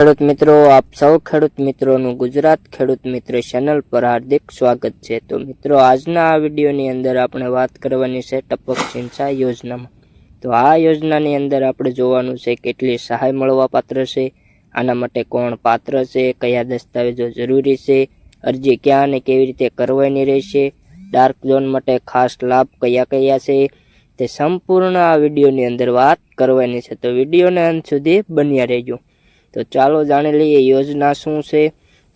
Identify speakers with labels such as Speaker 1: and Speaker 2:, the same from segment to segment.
Speaker 1: ખેડૂત મિત્રો, આપ સૌ ખેડૂત મિત્રોનું ગુજરાત ખેડૂત મિત્ર ચેનલ પર હાર્દિક સ્વાગત છે। તો મિત્રો, આજના આ વિડીયોની અંદર આપણે વાત કરવાની છે ટપક સિંચાઈ યોજનામાં। તો આ યોજનાની અંદર આપણે જોવાનું છે કેટલી સહાય મળવા પાત્ર છે, આના માટે કોણ પાત્ર છે, કયા દસ્તાવેજો જરૂરી છે, અરજી ક્યાં અને કેવી રીતે કરવાની રહેશે, ડાર્ક ઝોન માટે ખાસ લાભ કયા કયા છે, તે સંપૂર્ણ આ વિડીયોની અંદર વાત કરવાની છે। તો વિડીયોને અંત સુધી બન્યા રહેજો। તો ચાલો જાણી લઈએ યોજના શું છે।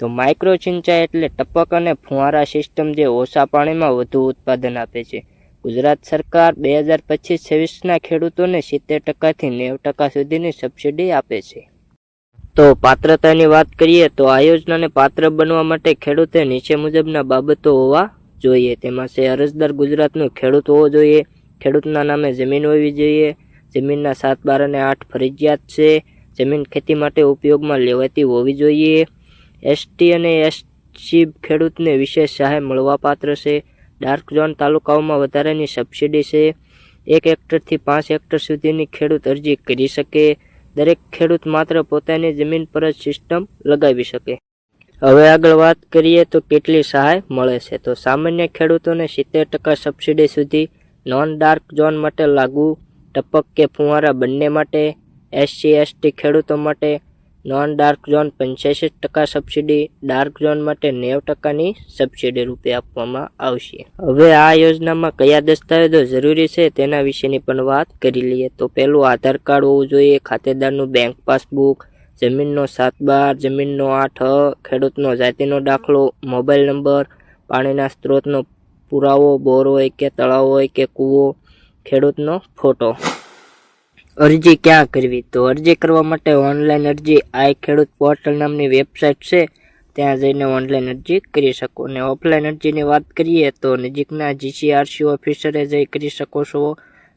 Speaker 1: તો માઇક્રો સિંચાઈ એટલે ટપક અને ફુવારા સિસ્ટમ જે ઓછા પાણીમાં વધુ ઉત્પાદન આપે છે। ગુજરાત સરકાર 2025-26ના ખેડૂતોને 70% થી 90% સુધીની સબસિડી આપે છે। તો પાત્રતાની વાત કરીએ તો આ યોજનાને પાત્ર બનવા માટે ખેડૂતે નીચે મુજબના બાબતો હોવા જોઈએ। તેમાં છે અરજદાર ગુજરાતનો ખેડૂત હોવો જોઈએ, ખેડૂતના નામે જમીન હોવી જોઈએ, જમીનના 7, 12 અને 8 ફરજિયાત છે, જમીન ખેતી માટે ઉપયોગમાં લેવાતી હોવી જોઈએ, એસટી અને એસસી ખેડૂતને વિશેષ સહાય મળવાપાત્ર છે, ડાર્ક ઝોન તાલુકાઓમાં વધારાની સબસિડી છે, 1 હેક્ટરથી 5 હેક્ટર સુધીની ખેડૂત અરજી કરી શકે, દરેક ખેડૂત માત્ર પોતાની જમીન પર જ સિસ્ટમ લગાવી શકે। હવે આગળ વાત કરીએ તો કેટલી સહાય મળે છે। તો સામાન્ય ખેડૂતોને 70% સબસિડી સુધી, નોન ડાર્ક ઝોન માટે લાગુ, ટપક કે ફુવારા બંને માટે, એસસી એસટી ખેડૂતો માટે non dark zone 85% subsidy, dark zone માટે 90%ની સબસિડી રૂપે આપવામાં આવશે। હવે આ યોજનામાં કયા દસ્તાવેજો જરૂરી છે તેના વિશેની પણ વાત કરી લઈએ। તો પહેલું આધાર કાર્ડ હોવું જોઈએ, ખાતેદારનું બેંક પાસબુક, જમીનનો 7/12, જમીનનો 8 ખેડૂતનો જાતિનો દાખલો, મોબાઈલ નંબર, પાણીના સ્ત્રોતનો પુરાવો, બોર હોય કે તળાવ હોય કે કૂવો, ખેડૂતનો ફોટો। અરજી ક્યાં કરવી? તો અરજી કરવા માટે ઓનલાઈન અરજી આઈ ખેડૂત પોર્ટલ નામની વેબસાઇટ છે, ત્યાં જઈને ઓનલાઈન અરજી કરી શકો। અને ઓફલાઈન અરજીની વાત કરીએ તો નજીકના જીસીઆરસી ઓફિસરે જઈ કરી શકો છો,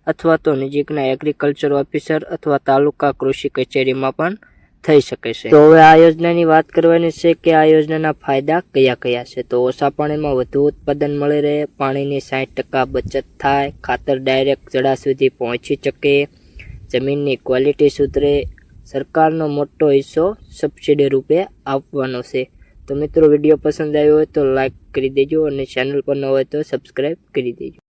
Speaker 1: અથવા તો નજીકના એગ્રીકલ્ચર ઓફિસર અથવા તાલુકા કૃષિ કચેરીમાં પણ થઈ શકે છે। તો હવે આ યોજનાની વાત કરવાની છે કે આ યોજનાના ફાયદા કયા કયા છે। તો ઓછા પાણીમાં વધુ ઉત્પાદન મળી રહે, પાણીની 60% બચત થાય, ખાતર ડાયરેક્ટ જડા સુધી પહોંચી શકે, જમીનની ક્વોલિટી સુધરે, સરકારનો મોટો હિસ્સો સબસિડી રૂપે આપવાનો છે। તો મિત્રો, વિડીયો પસંદ આવ્યો હોય તો લાઈક કરી દેજો અને ચેનલ પર ન હોય તો સબસ્ક્રાઈબ કરી દેજો।